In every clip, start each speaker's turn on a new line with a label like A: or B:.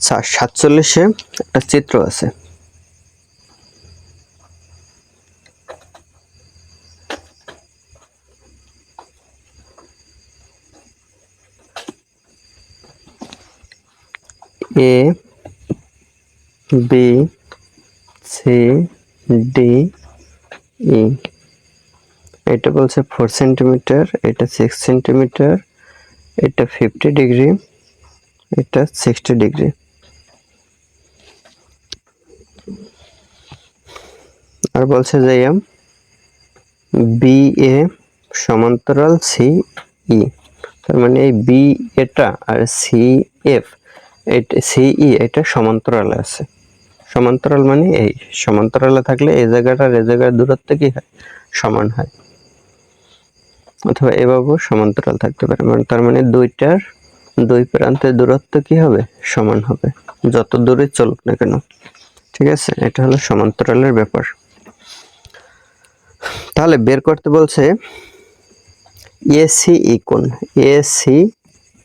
A: 47-এ একটা চিত্র আছে। A B C D E, এটা বলছে 4 সেন্টিমিটার, এটা 6 সেন্টিমিটার, এটা 50 ডিগ্রি, এটা 60 ডিগ্রি। আর বলছে যে বি এ সমান্তরাল সি ই, তার মানে এই বি এটা আর সি এফ, এটা সি ই এটা সমান্তরালে আছে। সমান্তরাল মানে এই সমান্তরালে থাকলে এই জায়গাটা আর এই জায়গার দূরত্ব কি হয়, সমান হয়, অথবা এভাবেও সমান্তরাল থাকতে পারে। মানে তার মানে দুইটার দুই প্রান্তের দূরত্ব কি হবে, সমান হবে, যত দূরে চলুক না কেন। ঠিক আছে, এটা হলো সমান্তরালের ব্যাপার। তাহলে বের করতে বলছে এসি ই কোণ, এসি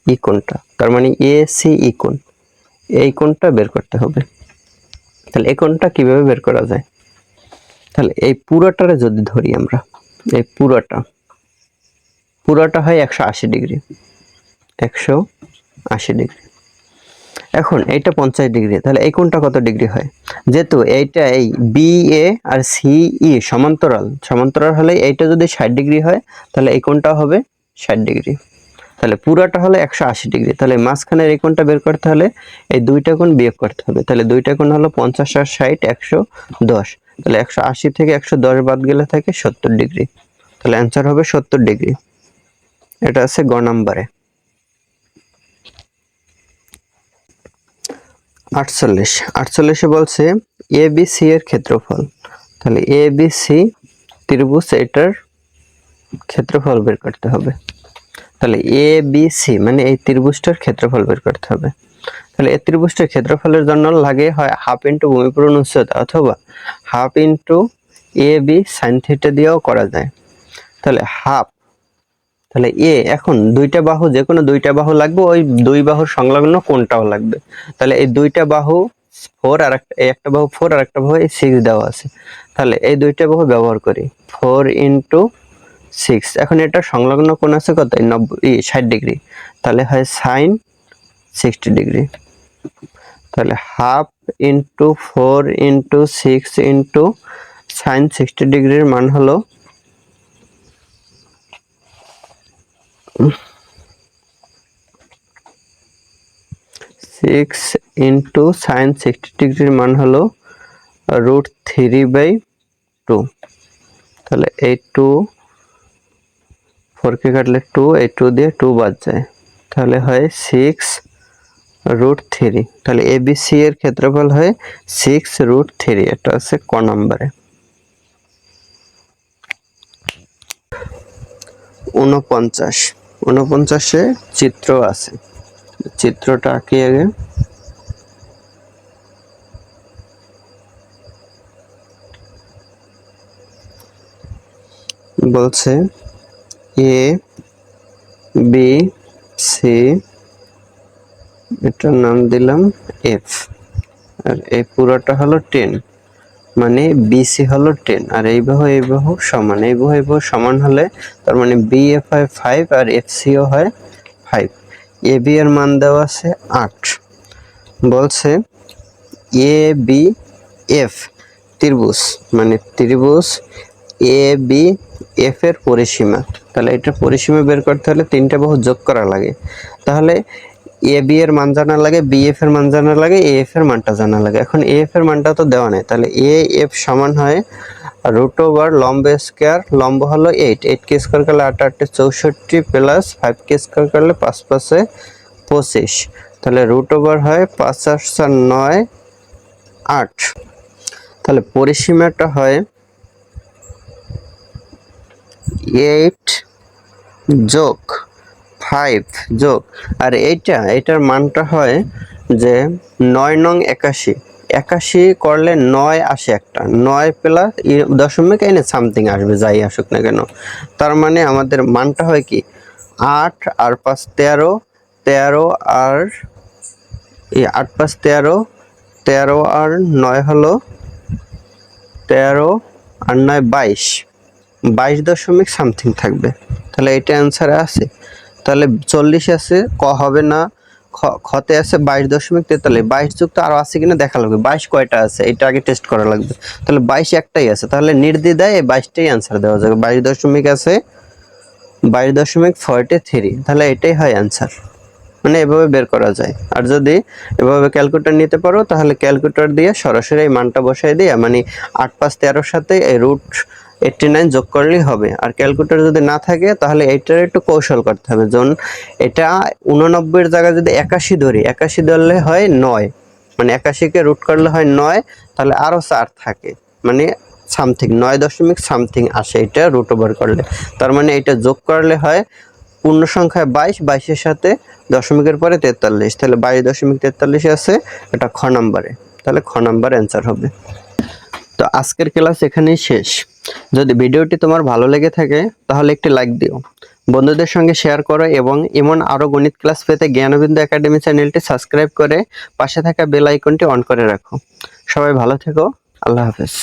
A: ই কোণটা, তার মানে এসি ই কোণ, এই কোণটা বের করতে হবে। তাহলে এই কোণটা কিভাবে বের করা যায়? তাহলে এই পুরোটারে যদি ধরি আমরা, এই পুরোটা হয় 180 ডিগ্রি, 180 ডিগ্রি। এখন এইটা 50 ডিগ্রি, তাহলে এই কোণটা কত ডিগ্রি হয়? যেহেতু এইটা এই B A R C E সমান্তরাল হলে এইটা যদি 60 ডিগ্রি হয়, তাহলে এই কোণটা হবে 60 ডিগ্রি। তাহলে পুরাটা হলো 180 ডিগ্রি। তাহলে মাঝখানের এই কোণটা বের করতে হলে এই দুইটা কোণ বিয়োগ করতে হবে। তাহলে দুইটা কোণ হলো 50 আর 60, 110। তাহলে 180 থেকে 110 বাদ গেলে থাকে 70 ডিগ্রি। তাহলে অ্যান্সার হবে 70 ডিগ্রি। এটা আছে গ নাম্বারে। 48 বলছে এ বি সি এর ক্ষেত্রফল। তাহলে এ বি সি ত্রিভুজ, এটার ক্ষেত্রফল বের করতে হবে। তাহলে এ বি সি মানে এই ত্রিভুজটার ক্ষেত্রফল বের করতে হবে। তাহলে এই ত্রিভুজটার ক্ষেত্রফলের জন্য লাগে হয় হাফ ইন্টু ভূমিপূরণ উচ্চতা, অথবা half into A B sine theta দিয়েও করা যায়। তাহলে হাফ, তাহলে এ এখন দুইটা বাহু, যে কোনো দুইটা বাহু লাগবে, ওই দুই বাহুর সংলগ্ন কোণটাও লাগবে। তাহলে এই দুইটা বাহু 4 আর একটা বাহু 4 আর একটা বাহু 6 দেওয়া আছে। তাহলে এই দুইটা বাহু ব্যবহার করি, 4 ইন্টু 6। এখন এটা সংলগ্ন কোণ আছে কত, 60 ডিগ্রি, তাহলে হয় সাইন 60 ডিগ্রি। তাহলে half into 4 into 6 into sign 60 ডিগ্রির মান হলো 6 ইন্টু সাইন 60 ডিগ্রির মান হলো √3/2। তাহলে এই 2 4 কে কাটলে 2, এই 2 দিয়ে 2 বাদ যায়, তাহলে হয় 6√3। তাহলে এবিসি এর ক্ষেত্রফল হয় 6√3। এটা আছে ক নম্বরে। 49-এ চিত্র আছে, চিত্রটা আঁকি আগে। বলছে এ বি সি, এটার নাম দিলাম এফ, আর এই পুরোটা হলো 10, মানে বিসি হলো 10, আর এই বাহু সমান, এই বাহু সমান হলে তার মানে বিএফ হয় 5 আর এফসিও হয় 5। এ বি এর মান দেওয়া আছে 8। বলছে এ বি এফ ত্রিভুজ, মানে ত্রিভুজ এ বি এফ এর পরিসীমা। তাহলে এটা পরিসীমা বের করতে হলে তিনটা বাহু যোগ করা লাগে। তাহলে এ বি এর মান জানা লাগে, বি এফ এর মান জানা লাগে, এ এফ এর মানটা জানা লাগে। এখন এ এফ এর মানটা তো দেওয়া নেই, তাহলে এ এফ সমান হয় √ লম্ব স্কয়ার, লম্ব হলো 8, 8 কে স্কয়ার করলে 8 8 64 প্লাস 5 কে স্কয়ার করলে 5 5 25। তাহলে √ হয় 5 8 9 8। তাহলে পরিসীমাটা হয় 8 যোগ 5 যোগ, আর এটার মানটা হয় যে 9 নং 81, 81 করলে 9 আসে, একটা 9 প্লাস দশমিক এনে সামথিং আসবে, যাই আসুক না কেন। তার মানে আমাদের মানটা হয় কি 8 আর 5 13, 13 আর এই 8 5 13, 13 আর 9 হলো 13 আর 9 22, 22 দশমিক সামথিং থাকবে। তাহলে এটা অ্যান্সারে আছে। তাহলে 40 আছে, ক হবে না, খতে আছে 22.43, 22 যুক্ত আরো আছে কিনা দেখা লাগবে। 22 কয়টা আছে এটা আগে টেস্ট করা লাগবে। তাহলে 22 একটাই আছে, তাহলে নির্দ্বিধায় এই 22টাই অ্যান্সার দেওয়া যাবে। 22 দশমিক আছে, 22.43, তাহলে এটাই হয় অ্যান্সার। মানে এভাবে বের করা যায়। আর যদি এভাবে ক্যালকুলেটর নিতে পারো তাহলে ক্যালকুলেটর দিয়ে সরাসরি এই মানটা বসাই দিয়ে, মানে 8 5 13 সাথে এই √89 যোগ করলেই হবে। আর ক্যালকুলেটর যদি না থাকে তাহলে এইটার একটু কৌশল করতে হবে। যেমন এটা 89 এর জায়গায় যদি 81 ধরি, 81 ধরলে হয় 9, মানে 81 কে রুট করলে হয় 9, তাহলে আরো 4 থাকে, মানে সামথিং 9 দশমিক সামথিং আসে এটা রুট ওভার করলে। তার মানে এটা যোগ করলে হয় পূর্ণ সংখ্যায় 22, 22 এর সাথে দশমিকের পরে 43, তাহলে 22.43 আছে, এটা খ নম্বরে। তাহলে খ নম্বর অ্যান্সার হবে। তো আজকের ক্লাস এখানেই শেষ। যদি ভিডিওটি তোমার ভালো লেগে থাকে তাহলে একটি লাইক দিও, বন্ধুদের সঙ্গে শেয়ার করো এবং এমন আরো গণিত ক্লাস পেতে জ্ঞানবিন্দু একাডেমি চ্যানেলটি সাবস্ক্রাইব করে পাশে থাকা বেল আইকনটি অন করে রাখো। সবাই ভালো থেকো, আল্লাহ হাফেজ।